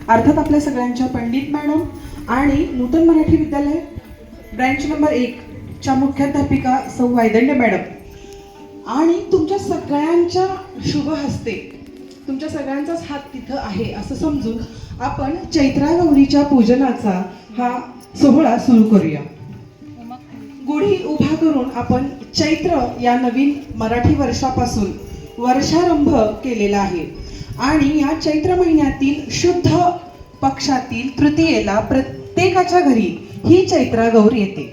अर्थात आपल्या सगळ्यांच्या पंडित मॅडम आणि नूतन मराठी विद्यालय ब्रँच नंबर 1 च्या मुख्याध्यापिका सौ वायदंडे मॅडम आणि तुमच्या सगळ्यांच्या शुभ हस्ते तुमच्या सगळ्यांचाच हात तिथं आहे असं समजून आपण चैत्रा गौरीच्या पूजनाचा हा सोहळा सुरू करूया. गुढी उभा करून आपण चैत्र या नवीन मराठी वर्षापासून वर्षारंभ केलेला आहे आणि या चैत्र महिन्यातील शुद्ध पक्षातील तृतीयेला प्रत्येकाच्या घरी ही चैत्रा गौर येते.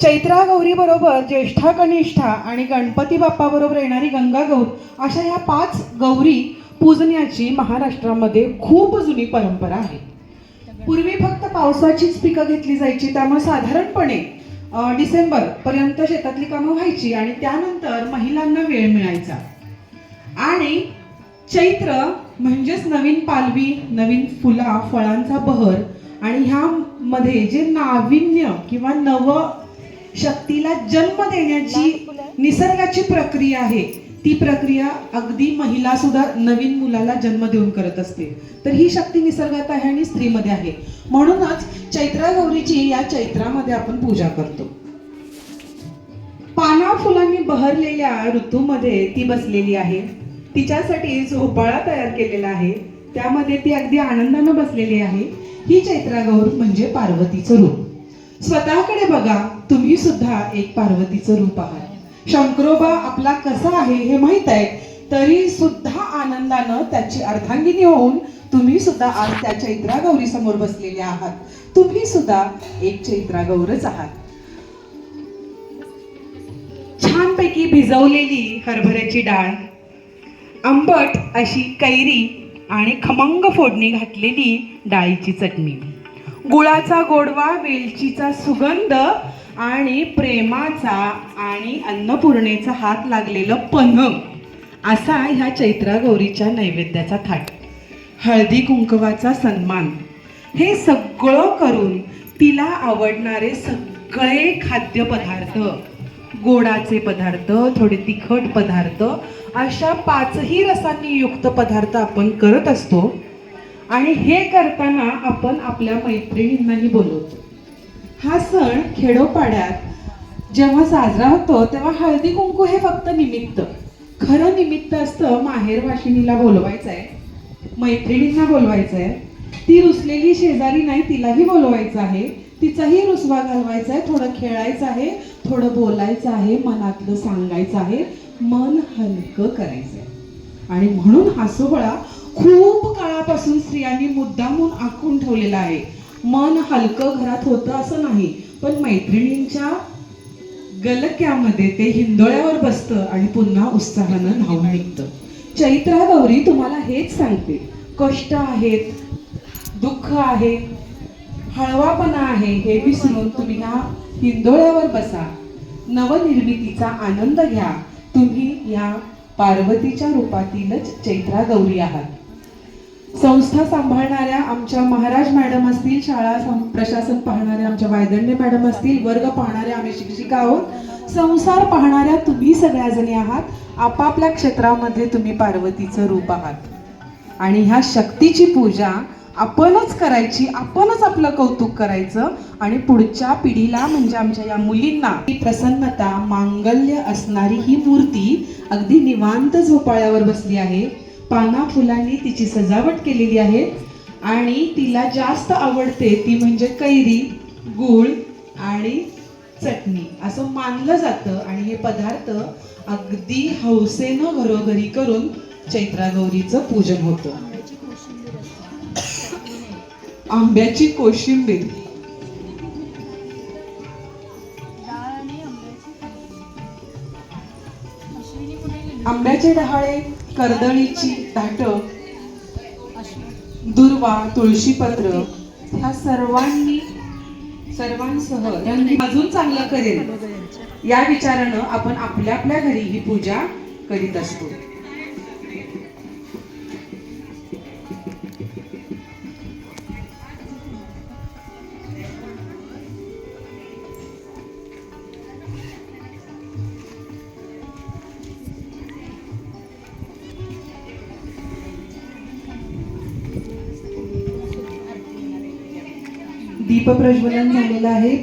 चैत्रा गौरी बरोबर ज्येष्ठा कनिष्ठा आणि गणपती बाप्पा बरोबर येणारी गंगा गौर अशा या 5 गौरी पूजण्याची महाराष्ट्रामध्ये खूप जुनी परंपरा आहे. पूर्वी फक्त पावसाचीच पिकं घेतली जायची, त्यामुळे साधारणपणे डिसेंबर पर्यंत शेतातली कामं व्हायची आणि त्यानंतर महिलांना वेळ मिळायचा. आणि चैत्र म्हणजेच नवीन पालवी, नवीन फुला फळांचा बहर आणि ह्यामध्ये जे नाविन्य किंवा नव शक्तीला जन्म देण्याची निसर्गाची प्रक्रिया आहे, ती प्रक्रिया अगदी महिला सुद्धा नवीन मुलाला जन्म देऊन करत असते. तर ही शक्ती निसर्गात आहे आणि स्त्रीमध्ये आहे. म्हणूनच चैत्रा गौरीची या चैत्रामध्ये आपण पूजा करतो. पाना फुलांनी बहरलेल्या ऋतूमध्ये ती बसलेली आहे. तिच्यासाठी झोपाळा तयार केलेला आहे, त्यामध्ये ती अगदी आनंदानं बसलेली आहे. ही चैत्रा गौर म्हणजे पार्वतीचं रूप. स्वतःकडे बघा, तुम्ही सुद्धा एक पार्वतीचं रूप आहात. शंकरोबा आपला कसा आहे हे माहित आहे, तरी सुद्धा आनंदानं त्याची अर्धांगिनी होऊन तुम्ही सुद्धा आज त्या चैत्रा गौरी समोर बसलेले आहात. तुम्ही सुद्धा एक चैत्रा गौरच आहात. छानपैकी भिजवलेली हरभऱ्याची डाळ, आंबट अशी कैरी आणि खमंग फोडणी घातलेली डाळीची चटणी, गुळाचा गोडवा, वेलचीचा सुगंध आणि प्रेमाचा आणि अन्नपूर्णेचा हात लागलेलं पन्ह असा ह्या चैत्रा गौरीच्या नैवेद्याचा थाट, हळदी कुंकवाचा सन्मान, हे सगळं करून तिला आवडणारे सगळे खाद्यपदार्थ, गोडाचे पदार्थ, थोडे तिखट पदार्थ, अशा 5ही रसांनी युक्त पदार्थ आपण करत असतो. आणि हे करताना आपण आपल्या मैत्रिणींनाही बोलवतो. हा सण खेडोपाड्यात जेव्हा साजरा होतो तेव्हा हळदी कुंकू हे फक्त निमित्त, खरं निमित्त असतं माहेर वाशिनीला बोलवायचं आहे, मैत्रिणींना बोलवायचं आहे, ती रुसलेली शेजारी नाही तिलाही बोलवायचं आहे, तिचाही रुसवा घालवायचा आहे, थोडं खेळायचं आहे, थोडं बोलायचं आहे, मनातलं सांगायचं आहे, मन हलकं करायचं आहे. आणि म्हणून हा सोहळा खूप काळापासून स्त्रियांनी मुद्दामून आखून ठेवलेला आहे. मन हलकं घरात होतं असं नाही, पण मैत्रिणींच्या गलक्यामध्ये ते हिंदोळ्यावर बसतं आणि पुन्हा उत्साहानं धावून निघतं. चैत्रा गौरी तुम्हाला हेच सांगते, कष्ट आहेत, दुःख आहे, हळवापणा आहे, हे विसरून तुम्ही ह्या हिंदोळ्यावर बसा, नवनिर्मितीचा आनंद घ्या. तुम्ही या पार्वतीच्या रूपातीलच चैत्रा गौरी आहात. संस्था सांभाळणाऱ्या आमच्या महाराज मॅडम असतील, शाळा प्रशासन पाहणाऱ्या आमच्या वायदंडे मॅडम असतील, वर्ग पाहणाऱ्या आम्ही शिक्षिका आहोत, संसार पाहणाऱ्या तुम्ही सगळ्याजणी आहात. आपापल्या क्षेत्रामध्ये तुम्ही पार्वतीचं रूप आहात आणि ह्या शक्तीची पूजा आपणच करायची, आपणच आपलं कौतुक करायचं आणि पुढच्या पिढीला म्हणजे आमच्या या मुलींना ही प्रसन्नता, मांगल्य असणारी ही मूर्ती अगदी निवांत झोपाळ्यावर बसली आहे. पाना फुलांनी तिची सजावट केलेली आहे आणि तिला जास्त आवडते ती म्हणजे कैरी, गूळ आणि चटणी असं मानलं जातं. आणि हे पदार्थ अगदी हौसेनं घरोघरी करून चैत्रा गौरीचं पूजन होतं. आंब्याची कोशिंबीर, आंब्याचे डहाळे, कर्दळीची दाटं, दुर्वा, तुळशीपत्र ह्या सर्वांसह अजून चांगलं करेल या विचारानं आपण आपल्या आपल्या घरी ही पूजा करीत असतो. दीपप्रज्वलन झालेलं आहे.